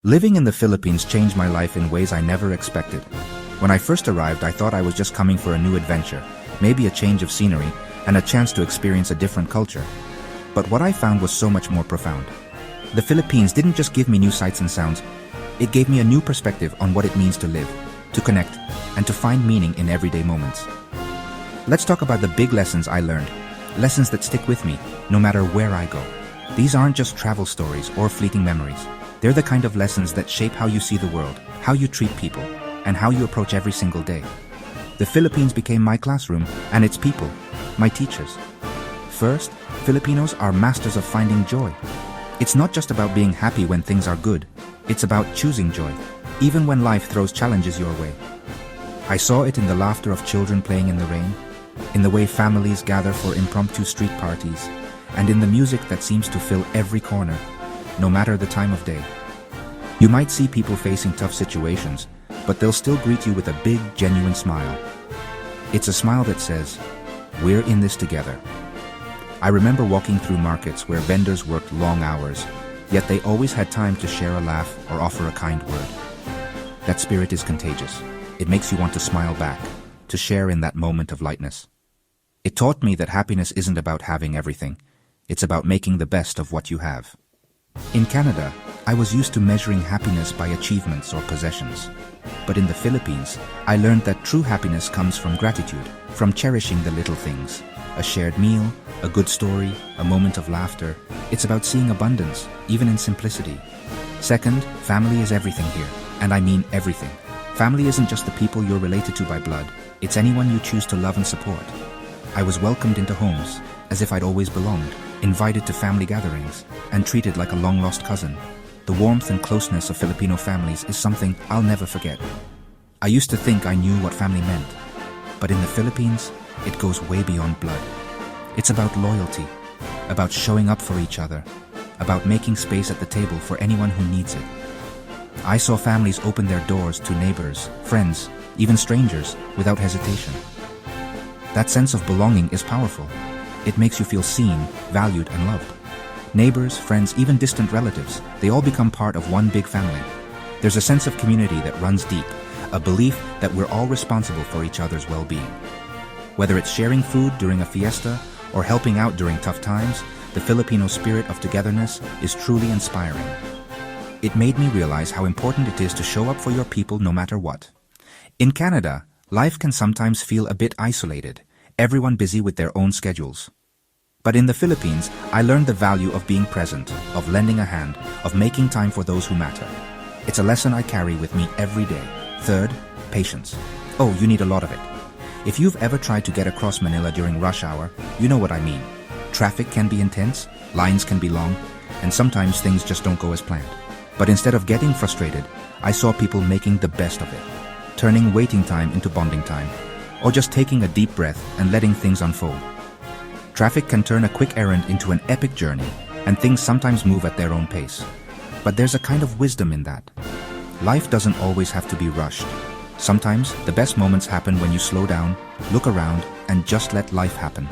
Living in the Philippines changed my life in ways I never expected. When I first arrived, I thought I was just coming for a new adventure, maybe a change of scenery, and a chance to experience a different culture. But what I found was so much more profound. The Philippines didn't just give me new sights and sounds, it gave me a new perspective on what it means to live, to connect, and to find meaning in everyday moments. Let's talk about the big lessons I learned, lessons that stick with me, no matter where I go. These aren't just travel stories or fleeting memories. They're the kind of lessons that shape how you see the world, how you treat people, and how you approach every single day. The Philippines became my classroom, and its people, my teachers. First, Filipinos are masters of finding joy. It's not just about being happy when things are good, it's about choosing joy, even when life throws challenges your way. I saw it in the laughter of children playing in the rain, in the way families gather for impromptu street parties, and in the music that seems to fill every corner, no matter the time of day. You might see people facing tough situations, but they'll still greet you with a big, genuine smile. It's a smile that says, "We're in this together." I remember walking through markets where vendors worked long hours, yet they always had time to share a laugh or offer a kind word. That spirit is contagious. It makes you want to smile back, to share in that moment of lightness. It taught me that happiness isn't about having everything. It's about making the best of what you have. In Canada, I was used to measuring happiness by achievements or possessions. But in the Philippines, I learned that true happiness comes from gratitude, from cherishing the little things. A shared meal, a good story, a moment of laughter. It's about seeing abundance, even in simplicity. Second, family is everything here, and I mean everything. Family isn't just the people you're related to by blood, it's anyone you choose to love and support. I was welcomed into homes, as if I'd always belonged, invited to family gatherings, and treated like a long-lost cousin. The warmth and closeness of Filipino families is something I'll never forget. I used to think I knew what family meant, but in the Philippines, it goes way beyond blood. It's about loyalty, about showing up for each other, about making space at the table for anyone who needs it. I saw families open their doors to neighbors, friends, even strangers, without hesitation. That sense of belonging is powerful. It makes you feel seen, valued, and loved. Neighbors, friends, even distant relatives, they all become part of one big family. There's a sense of community that runs deep, a belief that we're all responsible for each other's well-being. Whether it's sharing food during a fiesta or helping out during tough times, the Filipino spirit of togetherness is truly inspiring. It made me realize how important it is to show up for your people no matter what. In Canada, life can sometimes feel a bit isolated, everyone busy with their own schedules. But in the Philippines, I learned the value of being present, of lending a hand, of making time for those who matter. It's a lesson I carry with me every day. Third, patience. Oh, you need a lot of it. If you've ever tried to get across Manila during rush hour, you know what I mean. Traffic can be intense, lines can be long, and sometimes things just don't go as planned. But instead of getting frustrated, I saw people making the best of it, turning waiting time into bonding time, or just taking a deep breath and letting things unfold. Traffic can turn a quick errand into an epic journey, and things sometimes move at their own pace. But there's a kind of wisdom in that. Life doesn't always have to be rushed. Sometimes the best moments happen when you slow down, look around, and just let life happen.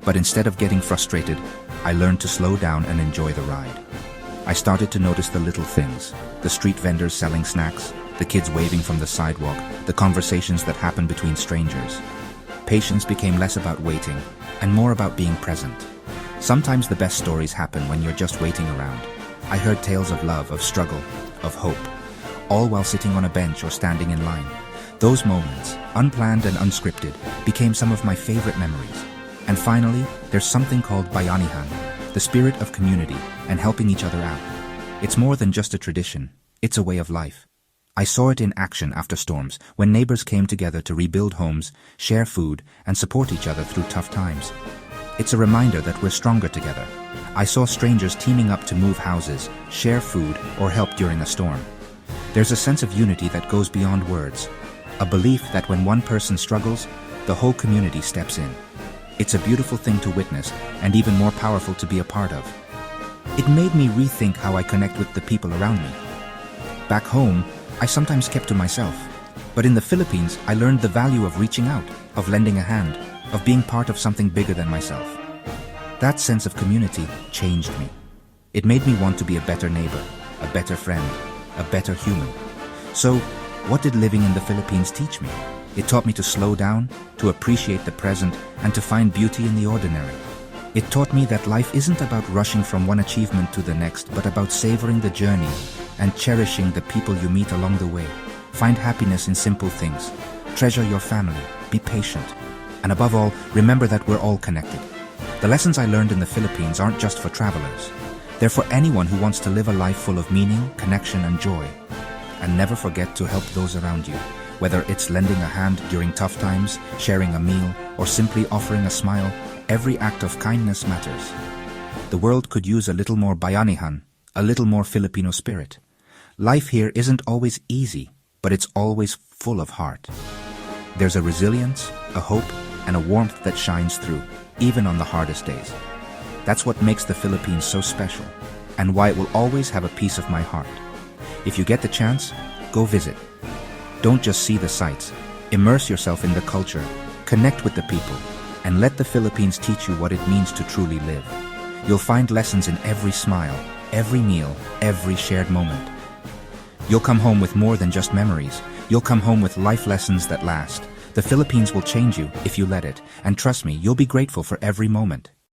But instead of getting frustrated, I learned to slow down and enjoy the ride. I started to notice the little things, the street vendors selling snacks, the kids waving from the sidewalk, the conversations that happen between strangers. Patience became less about waiting and more about being present. Sometimes the best stories happen when you're just waiting around. I heard tales of love, of struggle, of hope, all while sitting on a bench or standing in line. Those moments, unplanned and unscripted, became some of my favorite memories. And finally, there's something called bayanihan, the spirit of community and helping each other out. It's more than just a tradition, it's a way of life. I saw it in action after storms, when neighbors came together to rebuild homes, share food, and support each other through tough times. It's a reminder that we're stronger together. I saw strangers teaming up to move houses, share food, or help during a storm. There's a sense of unity that goes beyond words, a belief that when one person struggles, the whole community steps in. It's a beautiful thing to witness, and even more powerful to be a part of. It made me rethink how I connect with the people around me. Back home, I sometimes kept to myself. But in the Philippines, I learned the value of reaching out, of lending a hand, of being part of something bigger than myself. That sense of community changed me. It made me want to be a better neighbor, a better friend, a better human. So, what did living in the Philippines teach me? It taught me to slow down, to appreciate the present, and to find beauty in the ordinary. It taught me that life isn't about rushing from one achievement to the next, but about savoring the journey and cherishing the people you meet along the way. Find happiness in simple things. Treasure your family. Be patient. And above all, remember that we're all connected. The lessons I learned in the Philippines aren't just for travelers. They're for anyone who wants to live a life full of meaning, connection, and joy. And never forget to help those around you. Whether it's lending a hand during tough times, sharing a meal, or simply offering a smile, every act of kindness matters. The world could use a little more bayanihan, a little more Filipino spirit. Life here isn't always easy, but it's always full of heart. There's a resilience, a hope, and a warmth that shines through, even on the hardest days. That's what makes the Philippines so special, and why it will always have a piece of my heart. If you get the chance, go visit. Don't just see the sights. Immerse yourself in the culture, connect with the people, and let the Philippines teach you what it means to truly live. You'll find lessons in every smile, every meal, every shared moment. You'll come home with more than just memories. You'll come home with life lessons that last. The Philippines will change you if you let it, and trust me, you'll be grateful for every moment.